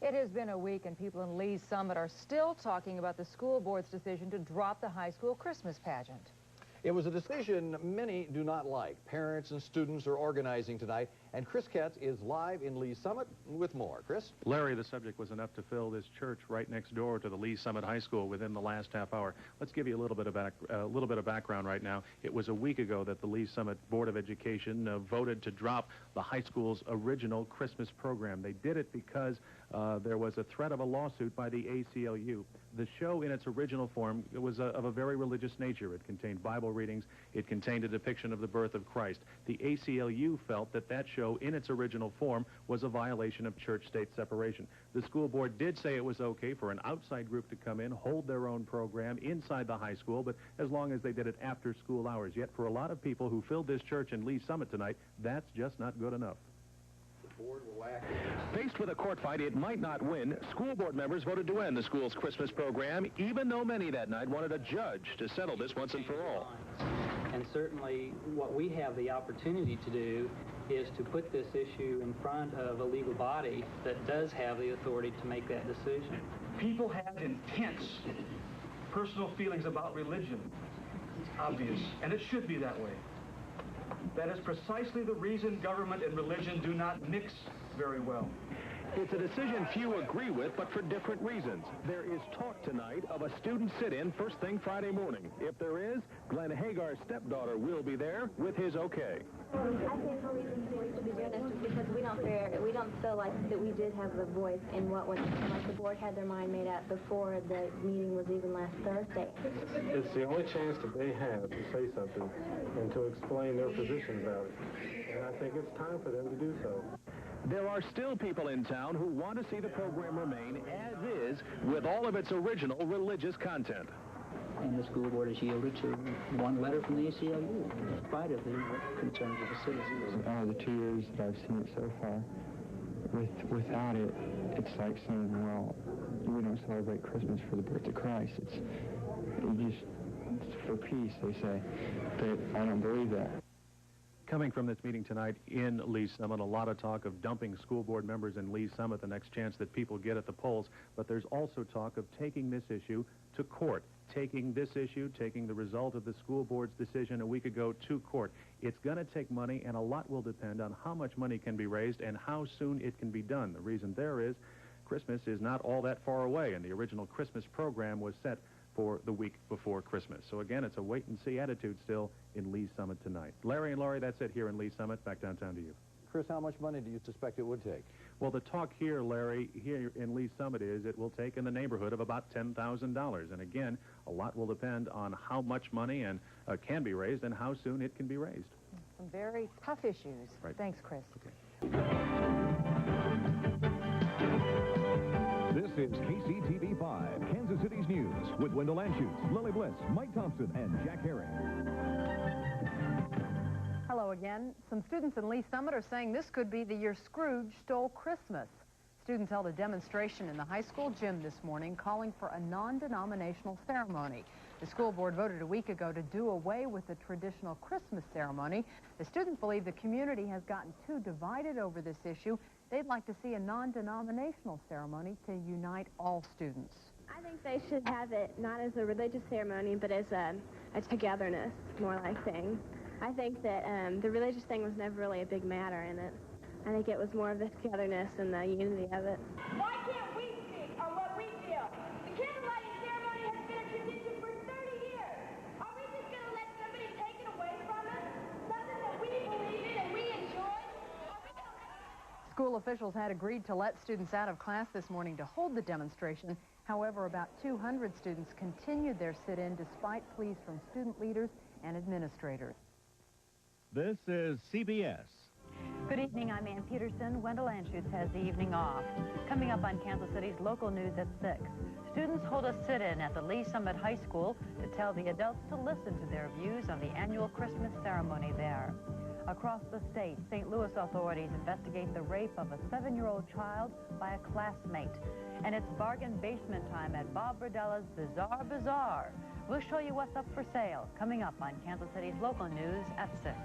It has been a week, and people in Lee's Summit are still talking about the school board's decision to drop the high school Christmas pageant. It was a decision many do not like. Parents and students are organizing tonight, and Chris Ketz is live in Lee's Summit with more. Chris? Larry, the subject was enough to fill this church right next door to the Lee's Summit High School within the last half hour. Let's give you a little bit of background right now. It was a week ago that the Lee's Summit Board of Education voted to drop the high school's original Christmas program. They did it because there was a threat of a lawsuit by the ACLU. The show in its original form was of a very religious nature. It contained Bible readings. It contained a depiction of the birth of Christ. The ACLU felt that that show in its original form was a violation of church-state separation. The school board did say it was okay for an outside group to come in, hold their own program inside the high school, but as long as they did it after school hours. Yet for a lot of people who filled this church in Lee's Summit tonight, that's just not good enough. Faced with a court fight it might not win, school board members voted to end the school's Christmas program, even though many that night wanted a judge to settle this once and for all. And certainly what we have the opportunity to do is to put this issue in front of a legal body that does have the authority to make that decision. People have intense personal feelings about religion. It's obvious, and it should be that way. That is precisely the reason government and religion do not mix very well. It's a decision few agree with, but for different reasons. There is talk tonight of a student sit-in first thing Friday morning. If there is, Glenn Hagar's stepdaughter will be there with his okay. I think the reason we should be doing this is because we don't feel like that we did have the voice in what went on. Like the board had their mind made up before the meeting was even last Thursday. It's the only chance that they have to say something and to explain their position about it. And I think it's time for them to do so. There are still people in town who want to see the program remain as is with all of its original religious content. And the school board has yielded to one letter from the ACLU in spite of the concerns of the citizens. Out of the 2 years that I've seen it so far, without it, it's like saying, well, we don't celebrate Christmas for the birth of Christ. It's for peace, they say. But I don't believe that. Coming from this meeting tonight in Lee's Summit, a lot of talk of dumping school board members in Lee's Summit the next chance that people get at the polls, but there's also talk of taking this issue to court, taking the result of the school board's decision a week ago to court. It's going to take money, and a lot will depend on how much money can be raised and how soon it can be done. The reason there is Christmas is not all that far away, and the original Christmas program was set for the week before Christmas. So again, it's a wait-and-see attitude still in Lee's Summit tonight. Larry and Laurie, that's it here in Lee's Summit. Back downtown to you. Chris, how much money do you suspect it would take? Well, the talk here, Larry, here in Lee's Summit is it will take in the neighborhood of about $10,000. And again, a lot will depend on how much money can be raised and how soon it can be raised. Some very tough issues. Right. Thanks, Chris. Okay. This is KCTV5, Kansas City's news, with Wendell Anschutz, Lily Bliss, Mike Thompson, and Jack Herring. Hello again. Some students in Lee's Summit are saying this could be the year Scrooge stole Christmas. Students held a demonstration in the high school gym this morning calling for a non-denominational ceremony. The school board voted a week ago to do away with the traditional Christmas ceremony. The students believe the community has gotten too divided over this issue. They'd like to see a non-denominational ceremony to unite all students. I think they should have it not as a religious ceremony, but as a togetherness, more like thing. I think that the religious thing was never really a big matter in it. I think it was more of the togetherness and the unity of it. Why can't we speak on what we feel? The candlelighting ceremony has been a tradition for 30 years. Are we just going to let somebody take it away from us? Something that we believe in and we enjoy? School officials had agreed to let students out of class this morning to hold the demonstration. However, about 200 students continued their sit-in despite pleas from student leaders and administrators. This is CBS. Good evening, I'm Ann Peterson. Wendell Anschutz has the evening off. Coming up on Kansas City's local news at 6. Students hold a sit-in at the Lee's Summit High School to tell the adults to listen to their views on the annual Christmas ceremony there. Across the state, St. Louis authorities investigate the rape of a 7-year-old child by a classmate. And it's bargain basement time at Bob Berdella's Bizarre Bazaar. We'll show you what's up for sale coming up on Kansas City's local news at 6.